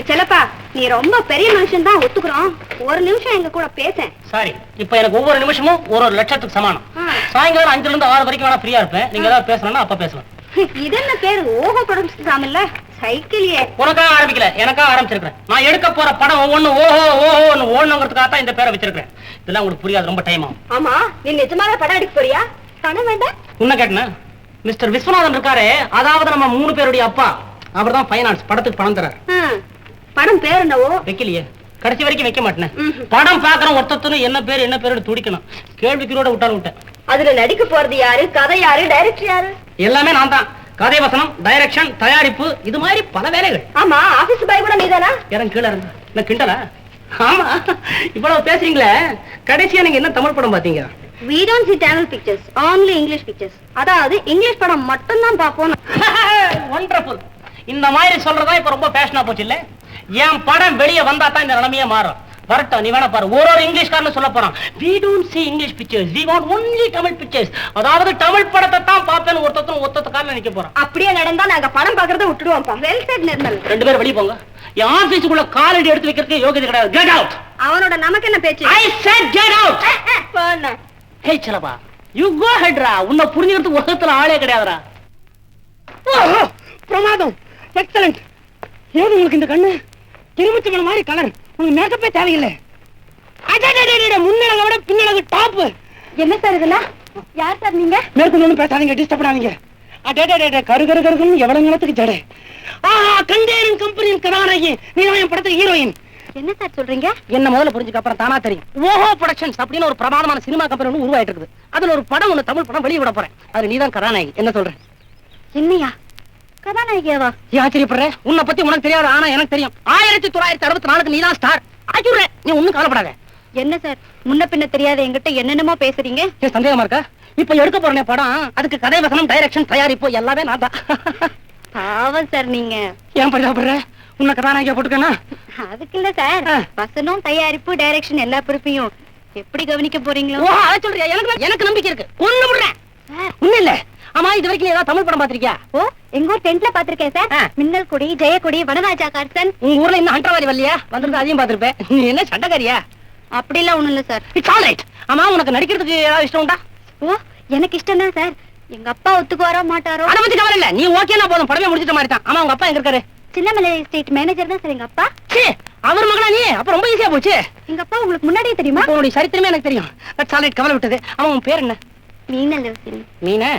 செல்லப்பா, நீ ரொம்ப பெரிய மனுஷன் தான், ஒத்துக்கிறோம். ஒரு நிமிஷம் எங்க கூட பேச. சாரி, இப்ப எனக்கு ஒவ்வொரு நிமிஷமும் ஒரு லட்சத்துக்கு சமானம். சாயங்காலம் 5ல இருந்து 6 வரைக்கும் வேணா ஃப்ரீயா இருப்பேன். நீங்க ஏதாவது பேசணும்னா அப்ப பேசலாம். இது என்ன பேரு? ஓஹோ ப்ரொடக்ஷன் இல்ல, சைக்கிளியே. உனக்காக ஆரம்பிக்கல, எனக்காக ஆரம்பிச்சிருக்கேன். நான் எடுக்க போற படம் ஒவ்வொன்னு ஓஹோ ஓஹோன்னு ஓடணுங்கிறதுக்காக தான் இந்த பேரை வச்சிருக்கேன். இதெல்லாம் உங்களுக்கு புரியாது, ரொம்ப டைம் ஆகும். ஆமா, நீ நிஜமாவே படம் எடுக்க போறியா? பணம் வேண்டாம். உன்ன கேட்டன மிஸ்டர் விஸ்வநாதன் இருக்காரு, அதாவது நம்ம 3 பேருடைய அப்பா. அவர் தான் ஃபைனான்ஸ் படத்துக்கு பணம் தரார். படம் பேர் என்னவோ? வைக்கலையே, கடைசி வரைக்கும் வைக்க மாட்டேன். படம் பாக்குறோம், ஒருத்தனும் என்ன பேரு துடிக்கணும். கேள்விக்குறியோட விட்டாலும் விட்டேன். அதுல நடிக்க போறது யாரு, கதை யாரு, டைரக்டர் யாரு? எல்லாமே நான் தான். கதை வசனம், டைரக்ஷன், தயாரிப்பு, இது மாதிரி பல வேலைகள். ஆமா, ஆபீஸ் பாய் கூட நீதானா? எனக்கு கீழே இருந்தா என்ன கிண்டலா? ஆமா, இவ்வளவு பேசுறீங்களே, கடைசியா நீங்க என்ன தமிழ் படம் பாத்தீங்க? We don't see Tamil pictures, only English pictures. அதாவது இங்கிலீஷ் படம் மட்டும் தான் பாப்போம். வண்டர்ஃபுல். இந்த மாதிரி சொல்றதா இப்ப ரொம்ப பேஷனா போச்சு இல்ல? என் படம் வெளியே வந்தா தான் இந்த நிலைமையே மாறும். வரட்டும், நீ வேணா பாரு. ஒரு இங்கிலீஷ்காரன்னு சொல்ல போறான், we don't see English pictures, we want only Tamil pictures. அதாவது தமிழ் படத்தை தான் பாப்பேன்னு ஒருத்தக்காரன் நிக்க போறான். அப்படியே நடந்தா நாங்க படம் பாக்குறத விட்டுடுவோம்ப்பா. Well set Nirmal. 2 பேரும் வெளிய போங்க. என் ஆபீஸ்க்குள்ள காலடி எடுத்து வைக்கிறதுக்கு யோகியதை கிடையாது. Get out. அவனோட நமக்கு என்ன பேச்சு? I said get out. போனா. ஹே செலபா, you go ahead ரா. உன்னை புரிஞ்சுக்கிறதுக்கு உலகத்துல ஆளே கிடையாதுடா. பிரமாதம், எக்ஸலென்ட். ஏது உங்களுக்கு இந்த கண்ணு? திருமச்ச மாதிரி கலர். உங்களுக்கு மேக்கப்பே தேவையில்லை. அடடடடட, முன்னழக விட பின்னழகு டாப். என்ன சார் இதெல்லாம்? யார் சார் நீங்க? மேற்கொண்டு ஒன்றும் பேசாதீங்க, டிஸ்டர்ப் பண்ணாதீங்க. அடடடட, கருகருன்னு எவ்வளவு நேரத்துக்கு ஜடை. ஆஹா, கண்டேரன் கம்பெனியின் கதாநாயகி. நீ தான் என் படத்துக்கு ஹீரோயின். என்ன சார் சொல்றீங்க? என்ன முதல்ல புரிஞ்சுக்க, அப்புறம் தானா தெரியும். ஓஹோ ப்ரொடக்ஷன்ஸ் அப்படின்னு ஒரு பிரமாதமான சினிமா கம்பெனி ஒன்று உருவாயிட்டு இருக்குது. அதுல ஒரு படம் ஒண்ணு, தமிழ் படம் வெளியே விட போறேன். அது நீதான் கதாநாயகி. என்ன சொல்ற? என்னையா கதாநாயகியாவா? ஆச்சரியப்படுற? உன்னை பத்தி உனக்கு தெரியாது, ஆனா எனக்கு தெரியும். 1964 நீதான் ஸ்டார். ஆச்சுடுற, நீ ஒண்ணும் கவலைப்படாத. என்ன சார் முன்ன பின்ன தெரியாத என்கிட்ட என்னென்னமோ பேசுறீங்க? சந்தேகமா இருக்கா? இப்ப எடுக்க போறேன் படம், அதுக்கு கதை வசனம், டைரக்ஷன், தயாரிப்பு எல்லாமே நான் தான். பாவம் சார் நீங்க. ஏன் பரிதாபப்படுற? உன்னை கதாநாயகியா போட்டுக்கனா? அதுக்கு இல்ல சார், வசனம், தயாரிப்பு, டைரக்ஷன் எல்லா பொறுப்பையும் எப்படி கவனிக்க போறீங்களோ? அத சொல்றியா? எனக்கு நம்பிக்கை இருக்கு. ஒண்ணு முடுறேன். ஒண்ணு இல்ல. ஆமா, இது வரைக்கும் ஏதாவது தமிழ் படம் பாத்திருக்கியா? ஓ, எங்க ஊர் டென்ட்ல பாத்திருக்கேன் சார். மின்னல் கொடி, ஜெயக்கொடி, வனராஜா கார்சன். உங்க ஊர்ல இன்னும் அண்டவாதி வரலையா? வந்திருந்தா அதையும் பாத்திருப்பேன். நீ என்ன சண்டைக்காரியா? அப்படிலாம் ஒண்ணும் இல்ல சார். It's all right. ஆமா, உனக்கு நடிக்கிறதுக்கு ஏதாவது இஷ்டம் உண்டா? ஓ, எனக்கு இஷ்டம் தான் சார். எங்க அப்பா ஒத்துக்குவாரோ மாட்டாரோ அத பத்தி கவலை இல்ல. நீ ஓகேனா போதும், படமே முடிச்சிட்ட மாதிரி தான். ஆமா, உங்க அப்பா எங்க இருக்காரு? சின்னமலை எஸ்டேட் மேனேஜர் தான் சார் எங்க அப்பா. அவர் மகளா நீ? அப்ப ரொம்ப ஈஸியா போச்சு. எங்க அப்பா உங்களுக்கு முன்னாடியே தெரியுமா? உன்னுடைய சரித்திரமே எனக்கு தெரியும். இட்ஸ் ஆல் ரைட், கவலை விட்டது. அவன் உன் பேர் என்ன? மீனா லூசினி. மீனா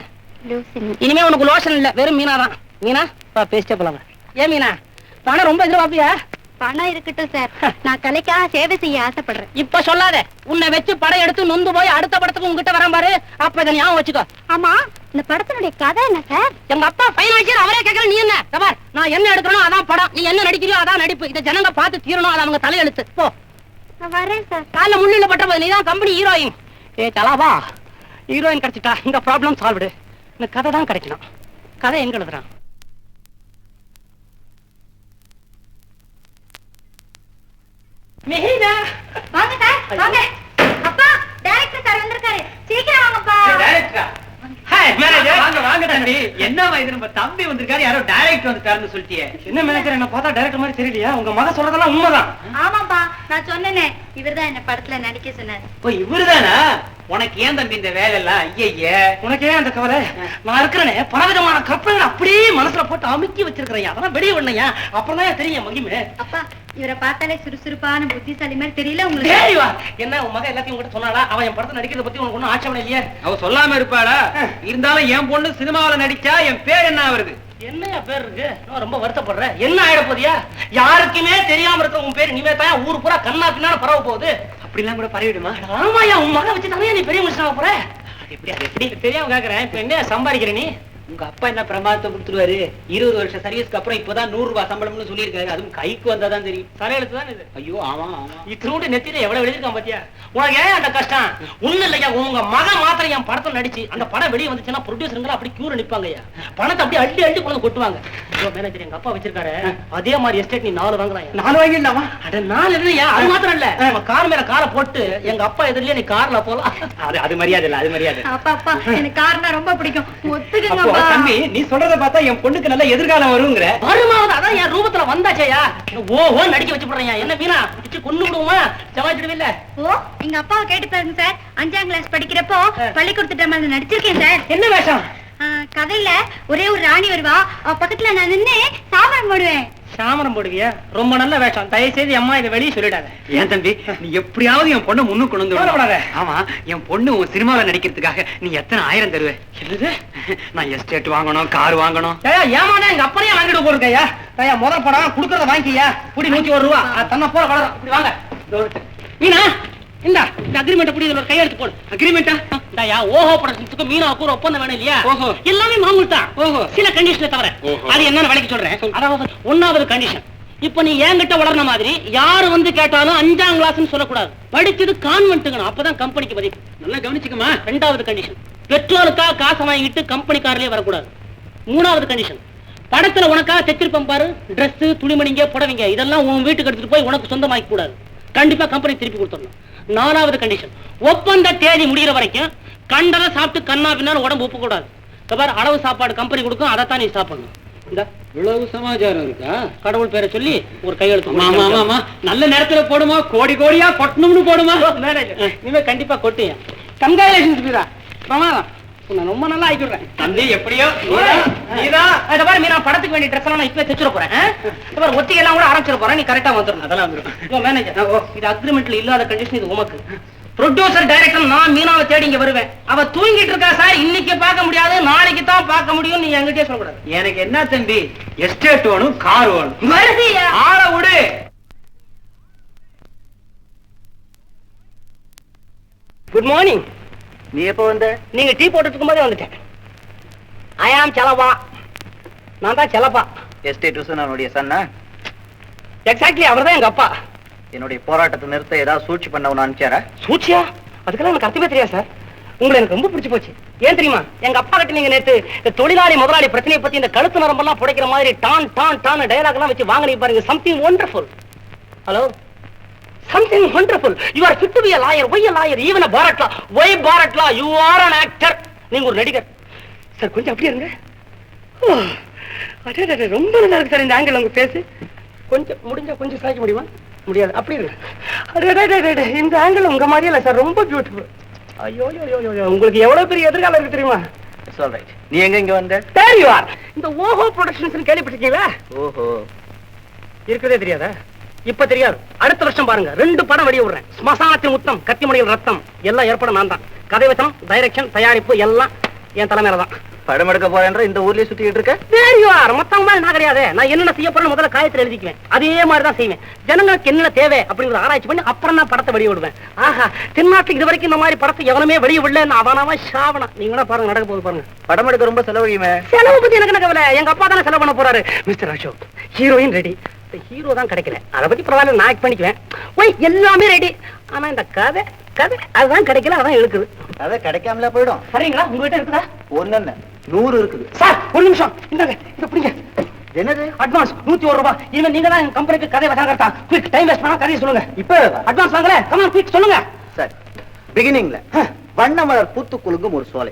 லூசினி. இனிமே உனக்கு லோஷன் இல்ல, வெறும் மீனா தான். மீனா பா, பேசிட்டே போலாம். ஏன் மீனா, பணம் ரொம்ப எதிர்பார்ப்பியா? பணம் இருக்கட்டும் சார், நான் கலைக்காக சேவை செய்ய ஆசைப்படுறேன். இப்ப சொல்லாத. உன்னை வச்சு படம் எடுத்து நொந்து போய் அடுத்த படத்துக்கு உங்ககிட்ட வரான் பாரு, அப்ப இதை ஞாபகம் வச்சுக்கோ. ஆமா, இந்த படத்தினுடைய கதை என்ன சார்? எங்க அப்பா ஃபைனான்சியர், அவரே கேட்கற. நீ என்ன தபார், நான் என்ன எடுக்கணும் அதான் படம், நீ என்ன நடிக்கிறியோ அதான் நடிப்பு. இதை ஜனங்க பார்த்து தீரணும், அது அவங்க தலையெழுத்து. போ, நான் வரேன் சார். காலைல முள்ளில பட்ட போது நீதான் கம்பெனி ஹீரோயின். ஏ தலாவா, ஹீரோயின் கிடைச்சிட்டா இந்த ப்ராப்ளம் சால்வ்டு. இந்த கதை தான் கிடைக்கணும். கதை எங்க எழுதுறான்? மீனா, வாங்க சார், வாங்க. அப்பா, டைரக்டர் சார் வந்திருக்காரு, சீக்கிரம் வாங்கப்பா. டைரக்டரா? Hi manager. வாங்க வாங்க தம்பி. என்னமா இது, நம்ம தம்பி வந்திருக்காரு, யாரோ டைரக்டர் வந்துட்டாருன்னு சொல்லிட்டியே. என்ன மேனேஜர், என்ன பார்த்தா டைரக்டர் மாதிரி தெரியலையா? உங்க மக சொல்றதெல்லாம் உண்மைதான். ஆமாப்பா, நான் சொன்னேனே, இவர்தான் என்ன படத்துல நடிக்க சொன்னார். ஓ, இவருதானா? உனக்கு ஏன் தம்பி இந்த வேலை எல்லாம்? ஐயே, உனக்கு ஏன் அந்த கவலை? நான் இருக்கிறேனே, பலவிதமான கற்பனை அப்படியே மனசுல போட்டு அமுக்கி வச்சிருக்கிறேன். அதெல்லாம் வெளியே பண்ணையா, அப்புறம் தான் தெரியும் மகிமே. அப்பா, இவரை பார்த்தாலே சுறுசுறுப்பான புத்திசாலி மாதிரி தெரியல உங்களுக்கு? என்ன உன் மகன் எல்லாத்தையும் உங்ககிட்ட சொன்னாளா? அவன் என் படத்தை நடிக்கிறத பத்தி உனக்கு ஒன்னும் ஆட்சேபனை இல்லையே? அவ சொல்லாம இருப்பாளா? இருந்தாலும் என் பொண்ணு சினிமாவில நடிச்சா என் பேர் என்ன வருது? என்னையா பேர் இருக்கு? நான் ரொம்ப வருத்தப்படுறேன். என்ன ஆயிட போதியா? யாருக்குமே தெரியாம இருக்க உன் பேர் இனிமே தான் ஊர் பூரா கண்ணா பின்னா பரவ போகுது. அப்படிலாம் கூட பரவிடுமா? ஆமாயா, உன் மகன் வச்சு தானே நீ பெரிய மனுஷனாக போற. எப்படி அது எப்படி தெரியாம கேக்குறேன். இப்ப என்ன சம்பாதிக்கிற நீ? உங்க அப்பா என்ன பிரமாதத்தை கொடுத்துருவாரு? 20 வருஷம் சர்வீஸ்க்கு அப்புறம் இப்பதான் 100 ரூபாய் சம்பளம்னு சொல்லியிருக்காரு. அதுவும் கைக்கு வந்தாதான் தெரியும். தலையெழுத்து தான் இது. ஐயோ, ஆமா ஆமா. இத்தோடு நெத்தில எவ்வளவு எழுதிருக்கான் பாத்தியா? உனக்கு ஏன் அந்த கஷ்டம்? ஒண்ணு இல்லையா, உங்க மகன் மாத்திரம் என் படத்தை நடிச்சு அந்த படம் வெளியே வந்துச்சுன்னா ப்ரொடியூசருங்க அப்படி கியூர நிப்பாங்கய்யா. பணத்தை அப்படி அள்ளி அள்ளி கொண்டு கொட்டுவாங்க. மேனேஜர் எங்க அப்பா வச்சிருக்காரு, அதே மாதிரி எஸ்டேட் நீ 4 வாங்கலாம். 4 வாங்கிடலாமா? அட 4 இல்லையா, அது மாத்திரம் இல்ல, நம்ம கார் மேல காரை போட்டு எங்க அப்பா எதிரிலே நீ கார்ல போலாம். அது மரியாதை இல்ல, அது மரியாதை. அப்பா அப்பா, எனக்கு கார்னா ரொம்ப பிடிக்கும், ஒத்துக்குங்க. தம்பி, நீ சொல்றத பார்த்தா என் பொண்ணுக்கு நல்ல எதிர்காலம் வருங்கிற. வருமாவது அதான் என் ரூபத்துல வந்தாச்சே. பாரியா ஓ நடிக்க வச்சு போடுறேன். என்ன மீனா பிடிச்சு கொண்டு விடுவோமா? சமாளிச்சிடுவில்ல? ஓ எங்க அப்பாவை கேட்டு பாருங்க சார். 5ஆம் கிளாஸ் படிக்கிறப்போ பள்ளிக்கூடத்து டிராமால நடிச்சிருக்கேன் சார். என்ன வேஷம்? கதையில ஒரே ஒரு ராணி வருவா, அவ பக்கத்துல நான் நின்னு சாமரம் போடுவேன். சாமரம் போடுவியா? ரொம்ப நல்ல வேஷம். தயவு செய்து அம்மா இதை வெளியே சொல்லிடாத. ஏன் தம்பி, நீ எப்படியாவது என் பொண்ணை முன்னுக்கு கொண்டு வந்து. ஆமா, என் பொண்ணு உன் சினிமாவில் நடிக்கிறதுக்காக நீ எத்தனை 1000 தருவே? என்னது? நான் எஸ்டேட் வாங்கணும், கார் வாங்கணும். ஏமாண்ணா எங்க அப்பனையே வாங்கிட்டு போயிருக்கையா? முதல் படம் குடுக்கறத வாங்கிக்கியா? புடி 101 ரூபா. தன்னை போல வளரும். இப்படி வாங்க மீனா, இந்த அக்ரிமெண்ட் புடி, ஒரு கையெழுத்து போடு. அக்ரிமெண்டா? ஓஹோ ப்ரொடக்ஷன்ஸ்க்கு மீனாவுக்கு ஒரு ஒப்பந்தம் வேணும் இல்லையா? ஓஹோ, எல்லாமே மாமூல் தான். ஓஹோ, சில கண்டிஷனை தவிர. அது என்னன்னு விலைக்கு சொல்றேன். அதாவது 1வது கண்டிஷன், இப்ப நீ என்கிட்ட வளர்ன மாதிரி யாரு வந்து கேட்டாலும் 5ஆம் கிளாஸ்னு சொல்லக்கூடாது. படிச்சது கான்வென்ட்டுங்கணும், அப்பதான் கம்பெனிக்கு மதிப்பு. நல்லா கவனிச்சுக்கமா. 2வது கண்டிஷன், பெட்ரோலுக்காக காசை வாங்கிட்டு கம்பெனிக்காரர்களே வரக்கூடாது. 3வது கண்டிஷன், படத்துல உனக்காக தைச்சிருப்பேன் பாரு, டிரெஸ், துணிமணிங்க, புடவைங்க, இதெல்லாம் உன் வீட்டுக்கு எடுத்துட்டு போய் உனக்கு சொந்தமாக்க கூடாது. கண்டிப்பா கம்பெனி திருப்பி கொடுத்துடணும். 4வது கண்டிஷன், ஒப்பந்த தேதி முடிகிற வரைக்கும் கண்டதை சாப்பிட்டு கண்ணா பின்னாலும் உடம்பு ஒப்பு கூடாது. அளவு சாப்பாடு கம்பெனி கொடுக்கும், அதைத்தான் நீ சாப்பிடணும். இந்த இவ்வளவு சமாச்சாரம் இருக்கா? கடவுள் பேரை சொல்லி ஒரு கையெழுத்து. ஆமா, நல்ல நேரத்துல போடுமா, கோடி கோடியா கொட்டணும்னு போடுமா. மேனேஜர் இனிமே கண்டிப்பா கொட்டியா. கங்க்ராச்சுலேஷன்ஸ் மீரா, பிரமாதம். ரொம்ப நல்லா ஆயிடுறேன் தம்பி. எப்படியோ மீனா படத்துக்கு வேண்டிய ட்ரெஸ் எல்லாம் நான் இப்ப தைச்சிட போறேன். ஒத்திகை எல்லாம் கூட ஆரம்பிச்சிட போறேன். நீ கரெக்டா வந்துடும். அதெல்லாம் வந்துடும். மேனேஜர், இது அக்ரிமெண்ட்ல இல்லாத கண்டிஷன், இது உமக்கு. ப்ரொடியூசர் டைரக்டர் நான் மீனாவை தேடி இங்க வருவேன். அவ தூங்கிட்டு இருக்கா சார், இன்னைக்கு பார்க்க முடியாது, நாளைக்கு தான் பார்க்க முடியும். நீ என்கிட்டயே சொல்லக்கூடாது. எனக்கு என்ன தம்பி, எஸ்டேட் வேணும், கார் வேணும். ஆள விடு. Good morning. நீ எப்ப வந்த? நீங்க டீ போட்டு இருக்கும் போதே வந்துட்டேன். ஐ ஆம் செலவா. நான் தான் செலப்பா. எஸ்டேட் அவனுடைய சன்னா? எக்ஸாக்ட்லி, அவர் தான் எங்க அப்பா. என்னுடைய போராட்டத்தை நிறுத்த ஏதாவது சூழ்ச்சி பண்ண அனுப்பிச்சாரா? சூழ்ச்சியா? அதுக்கெல்லாம் எனக்கு அர்த்தமே தெரியாது சார். உங்களை எனக்கு ரொம்ப பிடிச்சு போச்சு. ஏன் தெரியுமா? எங்க அப்பா கிட்ட நீங்க நேத்து இந்த தொழிலாளி முதலாளி பிரச்சனையை பத்தி இந்த கழுத்து நரம்பெல்லாம் புடைக்கிற மாதிரி டான் டான் டான் டயலாக் எல்லாம் வச்சு வாங்கினீங்க பாருங்க. Something wonderful. Hello, something wonderful. You are fit to be a lawyer. Why a lawyer? Even a Bharat law. Why Bharat law? You are an actor. நீங்க ஒரு நடிகர் சார். கொஞ்சம் அப்படியே இருங்க. அடே, ரொம்ப நல்லா இருக்கு சார் இந்த ஆங்கிள் உங்க பேசு. கொஞ்சம் முடிஞ்சா கொஞ்சம் சாய்க்க முடியுமா? முடியாது. அப்படி இருக்கு. அடே, இந்த ஆங்கிள் உங்க மாதிரியே இல்லை சார், ரொம்ப பியூட்டிஃபுல். ஐயோ, உங்களுக்கு எவ்வளவு பெரிய எதிர்காலம் இருக்கு தெரியுமா? சொல்றேன். நீ எங்க இங்க வந்த? There you are. இந்த ஓஹோ ப்ரொடக்ஷன்ஸ் கேள்விப்பட்டிருக்கீங்களா? ஓஹோ, இருக்கதே தெரியாதா? இப்ப தெரியாது. அடுத்த வருஷம் பாருங்க, 2 படம் வெளிய விடுறேன். ஸ்மசானத்தின் முத்தம், கத்திமணியில் ரத்தம், எல்லாம் ஏற்பட நான் தான். கதை வசனம், டைரக்ஷன், தயாரிப்பு எல்லாம் என் தலைமையில தான். படம் எடுக்க போறேன்ற இந்த ஊர்லயே சுத்திட்டு இருக்க? மொத்தம் மாதிரி நான் கிடையாது. நான் என்னென்ன செய்ய போறேன்னு முதல்ல காயத்துல எழுதிக்குவேன். அதே மாதிரி தான் செய்வேன். ஜனங்களுக்கு என்ன தேவை அப்படிங்கிற ஆராய்ச்சி பண்ணி அப்புறம் நான் படத்தை வெளிய விடுவேன். ஆஹா, தென்னாட்டுக்கு இது வரைக்கும் இந்த மாதிரி படத்தை எவனுமே வெளிய விடல. அவனாவா சாவனா. நீங்க பாருங்க, நடக்க போது பாருங்க. படம் எடுக்க ரொம்ப செலவழியுமே. செலவு பத்தி எனக்கு என்ன கவலை? எங்க அப்பா தானே செலவு பண்ண போறாரு. Mister Ashok, heroine ready. Hero தான் கிடைக்கல, அதை பத்தி பரவாயில்ல, நான் ஆக்ட் பண்ணிக்குவேன். ஓய், எல்லாமே ரெடி. ஆனா இந்த கதை அதுதான் கிடைக்கல, அதான் இருக்குது. கதை கிடைக்காமல போயிடும். சரிங்களா? உங்ககிட்ட இருக்குதா? ஒண்ணு 100 இருக்குது சார். ஒரு நிமிஷம், இந்தாங்க, இத புடிங்க. என்னது? அட்வான்ஸ் 101 ரூபாய். இனிமே நீங்க தான் எங்க கம்பெனிக்கு கதை வச்சாங்கறதா. குயிக், டைம் வேஸ்ட் பண்ணாம கதையை சொல்லுங்க. இப்ப அட்வான்ஸ் வாங்கல. கம் ஆன், குயிக் சொல்லுங்க. சார், பிகினிங்ல வண்ணமலர் பூத்து குலுங்கும் ஒரு சோலை.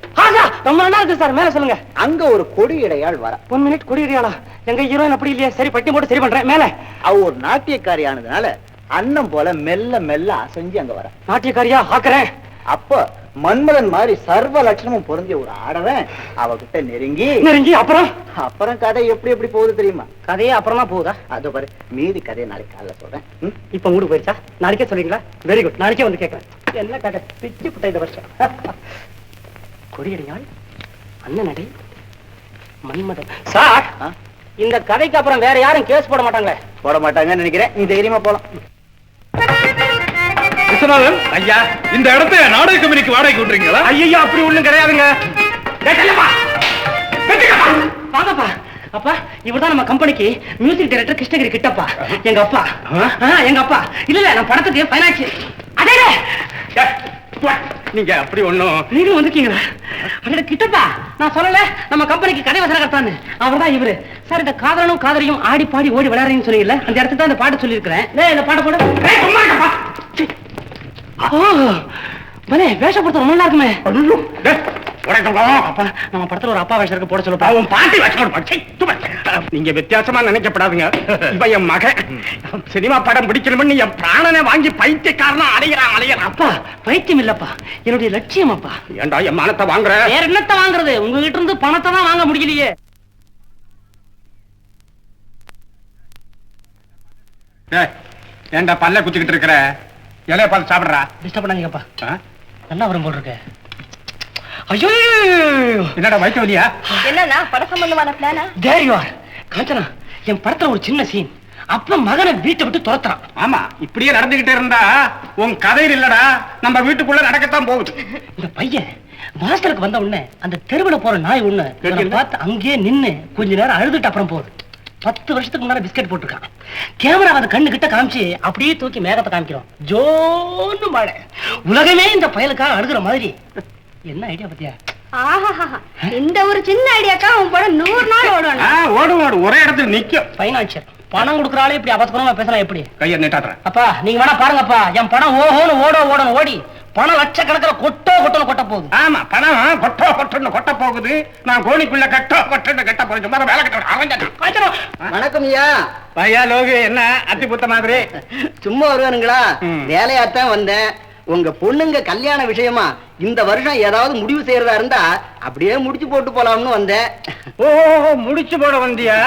ரொம்ப நல்லா இருக்கு சார். மேல சொல்லுங்க. அங்க ஒரு கொடி இடையாள் வர. 1 மினிட். கொடி இடையாளா? எங்க ஹீரோயின் அப்படி இல்லையா? சரி, பட்டி போட்டு சரி பண்றேன். மேல அவ ஒரு நாட்டியக்காரி ஆனதுனால அன்னம் போல மெல்ல மெல்ல அசைஞ்சு அங்க வர. நாட்டியக்காரியா? ஆக்குறேன். அப்ப மன்மதன் மாதிரி சர்வ லட்சணமும் பொருந்திய ஒரு ஆடவன் அவகிட்ட நெருங்கி அப்புறம் கதை எப்படி போகுது தெரியுமா? கதையே அப்புறமா போகுதா? அது பாரு, மீதி கதையை நாளைக்கு காலைல சொல்றேன். இப்ப உங்களுக்கு போயிருச்சா? நாளைக்கே சொல்றீங்களா? வெரி குட், நாளைக்கே வந்து கேட்கறேன். என்ன கதை? பிச்சு புட்ட இந்த வருஷம். கொடியடியாள், அண்ணன் நடை, மன்மதன். சார், இந்த கதைக்கு அப்புறம் வேற யாரும் கேஸ் போட மாட்டாங்களே? போட மாட்டாங்கன்னு நினைக்கிறேன். நீ தைரியமா போலாம். ஐயா, இந்த இடத்தை நாடக கம்பெனிக்கு வாடகைக்கு விட்டுறீங்களா? ஐயோ, அப்படி ஒண்ணும் கிடையாதுங்க. வாங்கப்பா. அப்பா, இவர்தான் நம்ம கம்பெனிக்கு மியூசிக் டைரக்டர் கிருஷ்ணகிரி கிட்டப்பா. எங்க அப்பா. எங்க அப்பா. இல்ல, நான் படத்துக்கு பைனான்சியல். அடே, நீங்க அப்படி ஒண்ணும். நீங்களும் வந்துக்கீங்களா? அட கிட்டப்பா, நான் சொல்லல நம்ம கம்பெனிக்கு கதை வசனகர்த்தான்னு. அவர்தான் இவரு. சார், இந்த காதலனும் காதலியும் ஆடி பாடி ஓடி விளையாடுறீங்கன்னு சொன்னீங்கல்ல, அந்த இடத்துக்கு தான் இந்த பாட்டு சொல்லியிருக்கிறேன். இந்த பாட்டு போடு. வேஷப்படுத்த ரொம்ப நல்லா இருக்குமே. அப்பா நம்ம படத்துல ஒரு அப்பா வேஷம் இருக்கு போட சொல்லுப்பா. அவன் பாட்டி வச்சு நீங்க வித்தியாசமா நினைக்கப்படாதுங்க. இவன் என் மகன். சினிமா படம் பிடிக்கணும்னு என் பிராணனை வாங்கி பைத்தியக்காரனா அலையறான். அப்பா பைத்தியம் இல்லப்பா, என்னுடைய லட்சியம் அப்பா. ஏண்டா என் மானத்தை வாங்குற? வேற என்னத்த வாங்குறது, உங்ககிட்ட இருந்து பணத்தை தான் வாங்க முடியலையே. ஏண்டா பல்ல குச்சிக்கிட்டு இருக்கிற? இலைய பார்த்து சாப்பிடுறா. டிஸ்டர்ப் பண்ணாதீங்கப்பா. நல்லா வரும் போல் இருக்கு. ஐயோ என்னடா வயிற்று வலியா? என்னன்னா பட சம்பந்தமான பிளானா? There you are. காஞ்சனா, என் படத்துல ஒரு சின்ன சீன். அப்ப மகனை வீட்டை விட்டு துரத்துறான். ஆமா, இப்படியே நடந்துகிட்டே இருந்தா உன் கதையில் இல்லடா, நம்ம வீட்டுக்குள்ள நடக்கத்தான் போகுது. இந்த பையன் வாசலுக்கு வந்த உடனே அந்த தெருவுல போற நாய் ஒண்ணு பார்த்து அங்கேயே நின்னு கொஞ்ச நேரம் அழுதுட்டு அப்புறம் போகுது. 10 வருஷத்துக்கு முன்னாடி பிஸ்கட் போட்டிருக்கான். கேமரா வந்து கண்ணு கிட்ட காமிச்சு அப்படியே தூக்கி மேகத்தை காமிக்கிறோம். ஜோன்னு மழை. உலகமே இந்த பயலுக்காக அழுகுற மாதிரி. என்ன ஐடியா பத்தியா? இந்த ஒரு சின்ன ஐடியாக்கா உன் படம் 100 நாள் ஓடணும். ஓடும் ஒரே இடத்துல நிக்கும். பைனான்சியர் பணம் கொடுக்குறாலே இப்படி அபத்தமா பேசலாம் எப்படி? கையை நீட்டாடுறேன். அப்பா நீங்க வேணா பாருங்கப்பா, என் படம் ஓஹோன்னு ஓடணும் ஓடி பணம் லட்சக்கணக்கில் கொட்டோன்னு கொட்ட போகுது. ஆமா, பணம் கொட்டோன்னு கொட்ட போகுது. நான் கோணிக்குள்ள கொட்டோன்னு கட்ட போறேன். சும்மா வேலை கட்ட. வணக்கம் ஐயா. பையா லோகு, என்ன அத்தி புத்த மாதிரி சும்மா வருவானுங்களா? வேலையாத்தான் வந்தேன். உங்க பொண்ணுங்க கல்யாண விஷயமா இந்த வருஷம் ஏதாவது முடிவு செய்யறதா இருந்தா அப்படியே முடிச்சு போட்டு போலாம்னு வந்தேன். ஓ, முடிச்சு போட வந்தியா?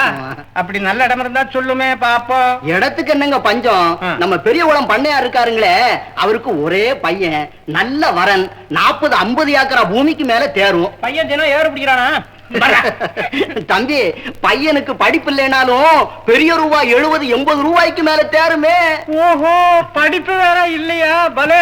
அப்படி நல்ல இடம் இருந்தா சொல்லுமே பாப்போம். இடத்துக்கு என்னங்க பஞ்சம்? நம்ம பெரிய குளம் பண்ணையார் இருக்காருங்களே, அவருக்கு ஒரே பையன், நல்ல வரன், 40-50 ஏக்கரா பூமிக்கு மேல தேரும். பையன் தினம் ஏறு பிடிக்கிறானா? தம்பி, பையனுக்கு படிப்பு இல்லைனாலும் பெரிய ரூபாய் 70-80 ரூபாய்க்கு மேல தேருமே. ஓஹோ, படிப்பு வேற இல்லையா? பலே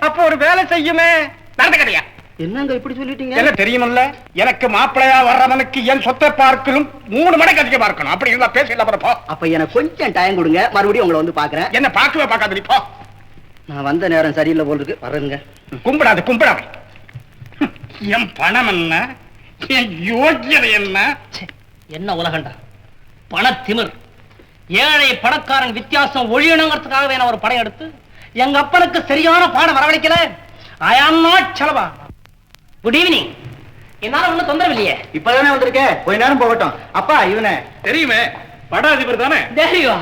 அப்ப ஒரு வேலை செய்யுமே. நடந்த கதையா? என்னங்க இப்படி சொல்லிட்டீங்க? என்ன தெரியுமில்ல, எனக்கு மாப்பிளையா வர்றவனுக்கு என் சொத்தை பார்க்கணும் 3 மடங்கு அதிகமா இருக்கணும். அப்படி இருந்தா பேசல. அப்ப எனக்கு கொஞ்சம் டைம் கொடுங்க, மறுபடியும் உங்களை வந்து பாக்குறேன். என்ன பார்க்கவே பார்க்காது. போ. நான் வந்த நேரம் சரியில்லை போல் இருக்கு, வர்றேங்க. கும்பிடாது. என் பணம் என்ன, என் யோக்கியதை என்ன? என்ன உலகண்டா பணத்திமிர். ஏழை பணக்காரன் வித்தியாசம் ஒழியணுங்கிறதுக்காகவே நான் ஒரு படம் எடுத்து எங்க அப்பனுக்கு சரியான பாடம் வரவழைக்கல. ஐ ஆம் நாட் செலவா. Good evening. என்னால ஒண்ணும் தொந்தரவு இல்லையே. இப்பதானே வந்திருக்கேன், கொஞ்ச நேரம் போகட்டும். அப்பா இவனை தெரியுமே, பட அதிபர் தானே? தேரியா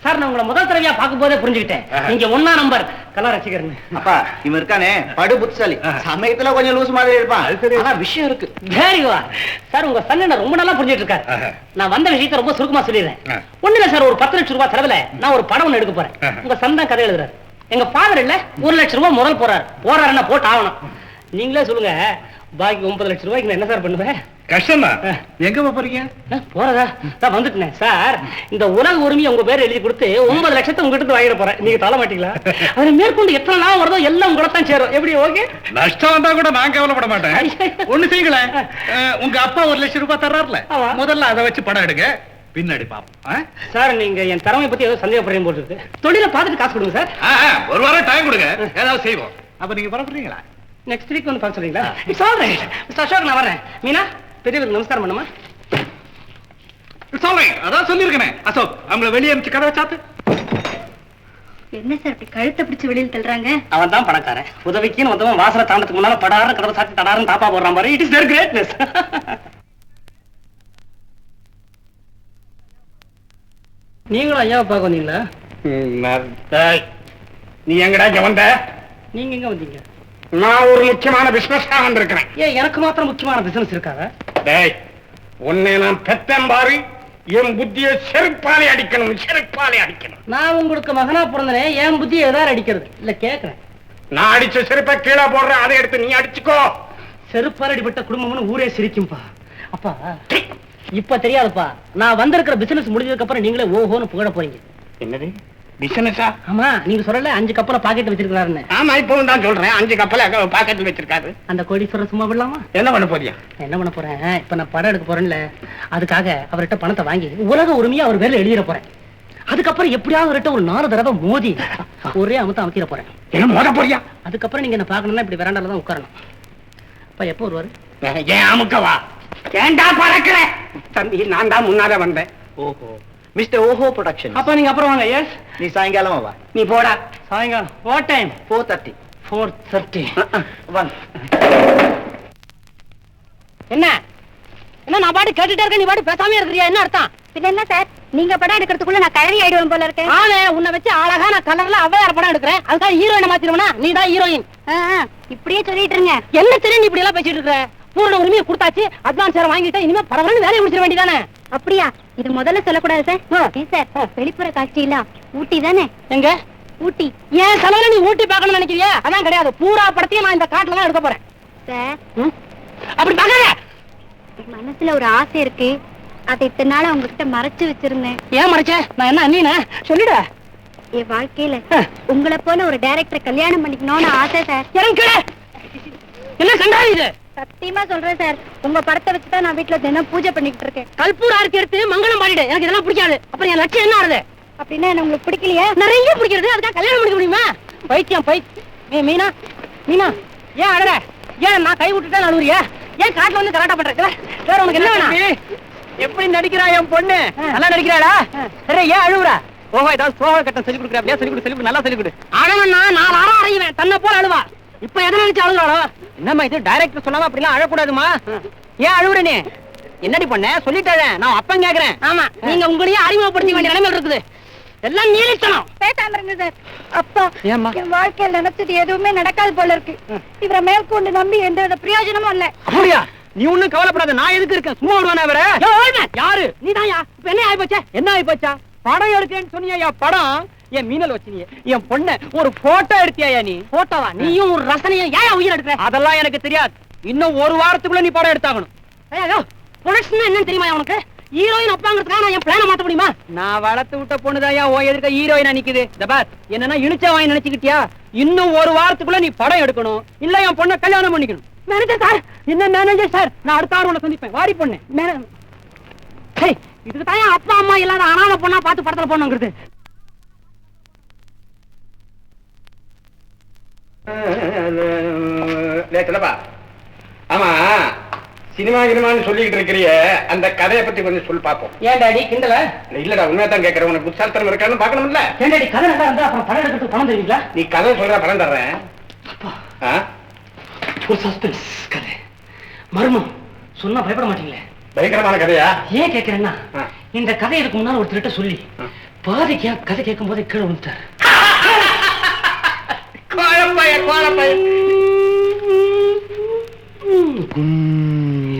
சார், நான் உங்களை முதல் தடவையா பார்க்கும் போதே புரிஞ்சுக்கிட்டேன் நீங்க 1 நம்பர் கலா ரசிகர்னு. அப்பா இவன் இருக்கானே படு புத்திசாலி, சமயத்துல கொஞ்சம் லூஸ் மாதிரி இருப்பான். ஆனா விஷயம் இருக்கு. தேரியா சார், உங்க சன் ரொம்ப நல்லா புரிஞ்சுட்டு இருக்காரு. நான் வந்த விஷயத்தை ரொம்ப சுருக்கமா சொல்லிடுறேன். ஒண்ணு இல்ல சார், ஒரு 10 லட்சம் ரூபாய் செலவுல நான் ஒரு படம் ஒண்ணு எடுக்க போறேன். உங்க சன் தான் கதை எழுதுறாரு. எங்க ஃபாதர் இல்ல 1 லட்சம் ரூபாய் முதல் போறாருன்னா போட்டு ஆகணும். நீங்களே சொல்லுங்க, பாக்கி 9 லட்சம் ரூபாய்க்கு நான் என்ன சார் பண்ணுவேன்? கஷ்டமா. எங்க போறீங்க? போறதா தான் வந்துட்டேன் சார். இந்த உலக உரிமையை உங்க பேர் எழுதி கொடுத்து 9 லட்சத்தை உங்ககிட்ட வாங்கிட போறேன். நீங்க தள்ள மாட்டீங்களா? அது மேற்கொண்டு எத்தனை நாள் வருதோ எல்லாம் உங்களை தான் சேரும். எப்படி? ஓகே, நஷ்டம் வந்தா கூட நான் கவலைப்பட மாட்டேன். ஒண்ணு செய்யுங்களேன், உங்க அப்பா 1 லட்சம் ரூபாய் தர்றாருல, முதல்ல அதை வச்சு படம் எடுங்க, பின்னாடி பாப்போம். சார், நீங்க என் திறமையை பத்தி ஏதோ சந்தேகப்படுறீங்க போட்டு இருக்கு. தொழிலை பார்த்துட்டு காசு கொடுங்க சார். ஒரு வாரம் டைம் கொடுங்க, ஏதாவது செய்வோம். அப்ப நீங்க பரப்புறீங்களா? நெக்ஸ்ட் வீக் வந்து பார்க்க சொல்றீங்களா? It's all right. Mister Ashok, நான் வரேன். மீனா, பெரியவருக்கு நமஸ்காரம் பண்ணுமா? It's all right. அதான் சொல்லிருக்கேன். அசோக், அவங்கள வெளியே அனுப்பிச்சு கதவை சாத்து. என்ன சார் இப்படி கழுத்தை பிடிச்சு வெளியில் தள்ளுறாங்க? அவன் தான் பணக்காரன். உதவிக்குன்னு வந்தவன் வாசலை தாண்டத்துக்கு முன்னால படாரம் கதவை சாத்தி தடாரம் தாப்பா போடுறான் பாரு. It is their greatness. நீங்களும் ஐயாவை பார்க்க வந்தீங்களா? நீ எங்கடா இங்க வந்த? நீங்க எங்க வந்தீங்க? நான் ஒரு முக்கியமான பிசினஸ் வந்திருக்கிறேன். ஏன் எனக்கு மாத்திரம் முக்கியமான பிசினஸ் இருக்காங்க? டேய், உன்னை நான் பெத்தேன் பாரு, என் புத்தியை செருப்பாலே அடிக்கணும். நான் உங்களுக்கு மகனா பிறந்தனே, என் புத்தியை எதாவது அடிக்கிறது இல்ல கேக்குறேன். நான் அடிச்ச செருப்பை கீழே போடுறேன், அதை எடுத்து நீ அடிச்சுக்கோ. செருப்பால் அடிபட்ட குடும்பம்னு ஊரே சிரிக்கும்பா. அப்பா இப்ப தெரியாதுப்பா, நான் வந்திருக்கிற பிசினஸ் முடிஞ்சதுக்கு அப்புறம் நீங்களே ஓஹோன்னு புகழ போறீங்க. என்னது பிசினஸா? ஆமா, நீங்க சொல்லல 5 கப்பல பாக்கெட் வச்சிருக்காருன்னு. ஆமா, இப்போ தான் சொல்றேன். 5 கப்பல பாக்கெட் வச்சிருக்காரு. அந்த கோடீஸ்வரர் சும்மா விடலாமா? என்ன பண்ண போறியா? என்ன பண்ண போறேன், இப்ப நான் படம் எடுக்க போறேன்ல, அதுக்காக அவர்கிட்ட பணத்தை வாங்கி உலக உரிமையா அவர் பேர்ல எழுதிட போறேன். அதுக்கப்புறம் எப்படியாவது அவர்கிட்ட ஒரு 4 தடவை மோதி ஒரே அமைத்திட போறேன். என்ன மோத போறியா? அதுக்கப்புறம் நீங்க என்ன பாக்கணும்னா இப்படி வெராண்டால தான் உட்காரணும். அப்ப எப்போ வருவாரு? ஏன் அமுக்கவா? ஏண்டா பறக்கற தம்பி? நான் தான் முன்னால வந்தேன். ஓஹோ, மிஸ்டர் ஓஹோ ப்ரொடக்ஷன். அப்ப நீங்க அப்புறம் வாங்க. எஸ், நீ சாயங்காலமா வா. நீ போடா. சாயங்காலம் வாட் டைம்? 4:30. 4:30. 1. என்ன என்ன நான் பாட்டு கேட்டுட்டே இருக்கேன், நீ பாட்டு பேசாம இருக்கிறியா? என்ன அர்த்தம்? பின்ன என்ன சார், நீங்க படம் எடுக்கிறதுக்குள்ள நான் கழறி ஆயிடுவேன் போல இருக்கேன். ஆளே உன்னை வச்சு அழகா நான் கலர்ல அவ்வையார் படம் எடுக்கிறேன், அதுக்காக ஹீரோயினை மாத்திடுவனா? நீ தான் ஹீரோயின். இப்படியே சொல்லிட்டு இருங்க. என்ன தெரியும் நீ இப்படி எல்லாம் பேசிட்டு இருக்க? பூர்ண உரிமையை கொடுத்தாச்சு, அட்வான்ஸ் வேற வாங்கிட்டா, இனிமே பரவாயில்ல வேலையை முடிச்சிட வேண்டியதானே? அப்படியா? இது முதல்ல சொல்லக்கூடாது சார். சார் வெளிப்புற காட்சியில ஊட்டி தானே? எங்க ஊட்டி. ஏன் செலவுல நீ ஊட்டி பார்க்கணும்னு நினைக்கிறியா? அதான் கிடையாது, பூரா படத்தையும் நான் இந்த காட்டுல தான் எடுக்க போறேன். சார் அப்படி பார்க்கல. மனசுல ஒரு ஆசை இருக்கு, அதை இத்தனை நாள் உங்ககிட்ட மறைச்சு வச்சிருந்தேன். ஏன் மறைச்ச? நான் என்ன அண்ணீனா? சொல்லிட. என் வாழ்க்கையில உங்களை போல ஒரு டைரக்டர் கல்யாணம் பண்ணிக்கணும்னு ஆசை சார். எனக்கு என்ன கண்டா இது? சத்தியமா சொல்றேன் சார், உங்க படத்தை வச்சுதான் நான் வீட்டுல தினம் பூஜை பண்ணிக்கிட்டு இருக்கேன். கல்பூர் ஆர்த்தி எடுத்து மங்களம் பாடிடு, எனக்கு இதெல்லாம் பிடிக்காது. அப்புறம் என் லட்சியம் என்ன ஆகுது? அப்படின்னா என்ன உங்களுக்கு பிடிக்கலையா? நிறைய பிடிக்கிறது, அதுக்காக கல்யாணம் பண்ணிக்க முடியுமா? பைத்தியம் பைத்தியம். மீனா மீனா ஏன் அழற? ஏன் நான் கை விட்டுட்டேன் அழுவுறியா? ஏன் காட்டுல வந்து கராட்டா பண்ற? வேற உனக்கு என்ன வேணும்? எப்படி நடிக்கிறா என் பொண்ணு? நல்லா நடிக்கிறாளா? சரி, ஏன் அழுவுறா? ஓஹோ, ஏதாவது சோக கட்டம் சொல்லி கொடுக்குறா? சொல்லி கொடு, நல்லா சொல்லி கொடு. அழவன்னா நான் அற அறையுவேன், தன்னை போல அழுவா. இப்ப எதை நினைச்சு அழுகுறாளோ? என்னம்மா இது, டைரக்டர் சொல்லாம அப்படிலாம் அழக்கூடாதுமா. ஏன் அழுவுற நீ? என்னடி பண்ண? சொல்லிட்டேன், நான் அப்பன் கேக்குறேன். ஆமா, நீங்க உங்களையே அறிமுகப்படுத்த வேண்டிய நிலைமை இருக்குது. எல்லாம் நீலிச்சணும். பேசாம இருங்க சார். அப்பா, ஏம்மா? என் வாழ்க்கையில் நினைச்சது எதுவுமே நடக்காது போல இருக்கு. இவரை மேற்கொண்டு நம்பி எந்த பிரயோஜனமும் இல்ல. அப்படியா? நீ ஒண்ணும் கவலைப்படாத, நான் எதுக்கு இருக்கேன்? சும்மா விடுவானே அவர? யாரு நீதான்யா? இப்ப என்ன ஆயிப்போச்சா? என்ன ஆயிப்போச்சா? படம் எடுக்கிறேன்னு சொன்னியா? படம் என் மீனல் வச்சினியே, என் பொண்ண ஒரு போட்டோ எடுத்தியா? நீ போட்டோவா? நீயும் ஒரு ரசனையும் ஏன் உயிர் எடுக்கிற? அதெல்லாம் எனக்கு தெரியாது. இன்னும் ஒரு வாரத்துக்குள்ள நீ படம் எடுத்தாகணும். ஐயோ, ப்ரொடக்ஷன் என்னன்னு தெரியுமா உனக்கு? ஹீரோயின் அப்பாங்கிறதுக்காக நான் என் பிளான மாத்த முடியுமா? நான் வளர்த்து விட்ட பொண்ணுதாயா ஓ எதிர்க்க ஹீரோயினா நிக்குது. பார், என்னன்னா இழுச்ச வாங்கி நினைச்சுக்கிட்டியா? இன்னும் ஒரு வாரத்துக்குள்ள நீ படம் எடுக்கணும், இல்ல என் பொண்ணை கல்யாணம் பண்ணிக்கணும். மேனேஜர் சார், என்ன மேனேஜர் சார்? நான் அடுத்த வாரம் உன்னை சந்திப்பேன். வாரி பொண்ணு. இதுக்கு தான் அப்பா அம்மா இல்லாத அனாத பொண்ணா பார்த்து படத்துல போனோங்கிறது. ஆமா, சினிமா கினிமான்னு சொல்லிட்டு இருக்கிறிய, அந்த கதையை பத்தி கொஞ்சம் சொல்லி பாப்போம். ஏன் டாடி கிண்டல? இல்லடா, உண்மையா தான் கேட்கறேன். உனக்கு புத்தாலத்தனம் இருக்கான்னு பாக்கணும்ல. ஏன் டாடி கதை நல்லா இருந்தா அப்புறம் படம் எடுக்கிறதுக்கு பணம் தருவீங்களா? நீ கதை சொல்ற பணம் தர்றேன். ஒரு சஸ்பென்ஸ் கதை, மர்மம் சொன்னா பயப்பட மாட்டீங்களே? பயங்கரமான கதையா? ஏன் கேட்கிறேன்னா, இந்த கதை இதுக்கு முன்னால ஒரு திருட்ட சொல்லி பாதிக்கா கதை கேட்கும் போதே கீழே வந்துட்டாரு.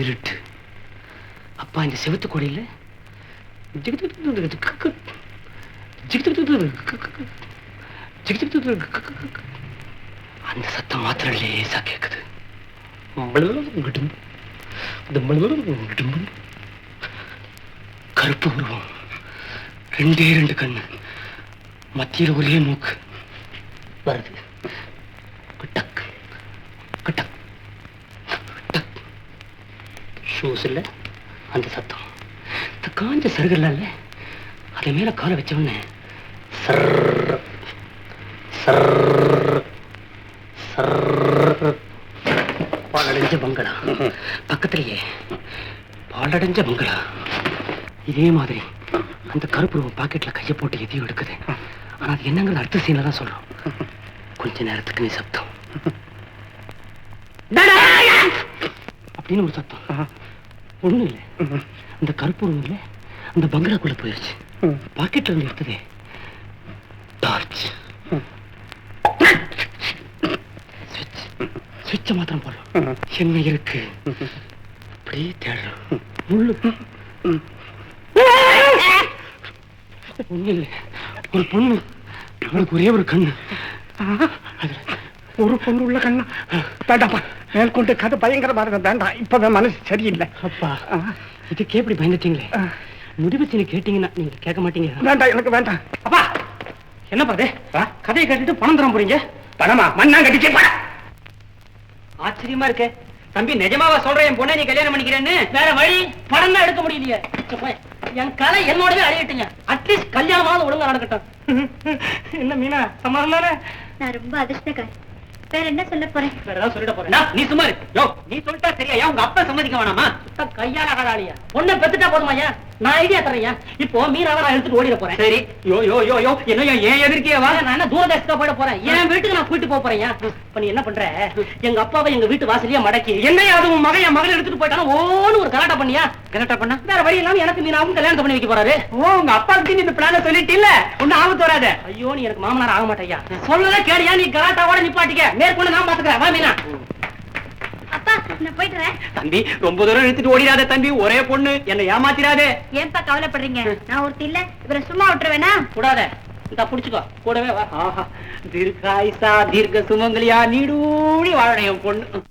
இருட்டு. அப்பா இந்த செவத்து கோடியில அந்த சத்தம் மாத்திரம் லேசா கேக்குது. கருப்பு உருவம், ரெண்டே ரெண்டு கண்ணு, மத்தியில் ஒரே மூக்கு வருது. கட்டக் கட்டக் கட்டக். ஷூஸ் இல்ல, அந்த சத்தம். இந்த காஞ்ச சருகல்ல, அதை மேல காலை வச்சவொடனே சர்ற சர்ற சர்ற. பாலடைஞ்ச பங்களா பக்கத்திலேயே, பாலடைஞ்ச பங்களா. இதே மாதிரி அந்த கருப்பு பாக்கெட்ல கைய போட்டு எதையும் எடுக்குது. ஆனா அது என்னங்கிறது அடுத்த சீன்ல தான் சொல்றோம். கொஞ்ச நேரத்துக்கு நீ சத்தம் அப்படின்னு ஒரு சத்தம். ஒண்ணு இல்ல, அந்த கருப்பு இல்ல, அந்த பங்களாக்குள்ள போயிருச்சு. பாக்கெட்ல இருந்து எடுத்ததே டார்ச். சுவிட்ச மாத்திரம் போடுறோம். என்ன இருக்கு அப்படியே தேடுறோம். முள்ளு ஒண்ணு இல்ல, ஒரு பொண்ணு, அவளுக்கு ஒரே ஒரு கண்ணு. ஒரு பொண்ணு உள்ள கண்ணா? வேண்டாப்பா, மேற்கொண்டு கதை பயங்கரமா இருக்க வேண்டாம். இப்பதான் மனசு சரியில்லை. அப்பா, இதுக்கே இப்படி பயந்துட்டீங்களே. முடிவு கேட்டீங்கன்னா நீங்க கேட்க மாட்டீங்க. வேண்டாம், எனக்கு வேண்டாம். அப்பா என்ன பாரு, கதையை கேட்டுட்டு பணம் தர போறீங்க? பணமா? மண்ணா கட்டிச்சே பணம். ஆச்சரியமா இருக்கு தம்பி. நிஜமாவா சொல்றேன், என் பொண்ணை நீ கல்யாணம் பண்ணிக்கிறேன்னு? வேற வழி, பணம் தான் எடுக்க முடியலையே. என் கலை என்னோடவே அழியட்டுங்க. அட்லீஸ்ட் கல்யாணமாவது ஒழுங்கா நடக்கட்டும். என்ன மீனா, சமாதானம் தானே? நான் ரொம்ப அதிர்ஷ்டக்காரி. வேற என்ன சொல்ல போறேன்? வேற ஏதாவது சொல்லிட போறேன். நீ சும்மா இரு. யோ, நீ சொல்லிட்டா சரியா? உங்க அப்பா சம்மதிக்க வேணாமா? கையால கடாளியா? பொண்ணை பெத்துட்டா போதுமா? நான் ஐடியா தரையா. இப்போ மீனாவை நான் எடுத்துட்டு ஓடிட போறேன். சரி. யோ யோ யோ யோ என்ன ஏன் எதிர்க்கிய வா? நான் என்ன தூரதேசத்துக்கு போயிட போறேன். என் வீட்டுக்கு நான் கூட்டிட்டு போறேன். இப்ப நீ என்ன பண்ற? எங்க அப்பாவை எங்க வீட்டு வாசலையே மடக்கி என்னையா அது உன் மகன் என் மகளை எடுத்துட்டு போயிட்டானா? ஓன்னு ஒரு கலாட்டா பண்ணியா? கரெக்டா பண்ணா வேற வழி இல்லாம எனக்கு மீனாவும் கல்யாணம் பண்ணி வைக்க போறாரு. ஓ உங்க அப்பா கிட்ட இந்த பிளான சொல்லிட்டில்ல, ஒன்னும் ஆபத்து வராத. ஐயோ நீ எனக்கு மாமனார் ஆக மாட்டேயா. சொல்லல கேடியா, நீ கலாட்டாவோட நிப்பாட்டிக்க. மேற்கொண்டு நான் பாத்துக்கிறேன். வா மீனா. அப்பா நான் போயிட்டுறேன். தம்பி ரொம்ப தூரம் இழுத்துட்டு ஓடிடாத தம்பி, ஒரே பொண்ணு, என்னை ஏமாத்திராதே. ஏன்பா கவலைப்படுறீங்க? நான் ஒருத்தி இல்ல, இவரை சும்மா விட்டுருவேனா? கூடாத. இந்த புடிச்சுக்கோ, கூடவே வா. ஆஹா, தீர்காயுசா தீர்க்க சுமங்கலியா நீடூழி வாழணும் என் பொண்ணு.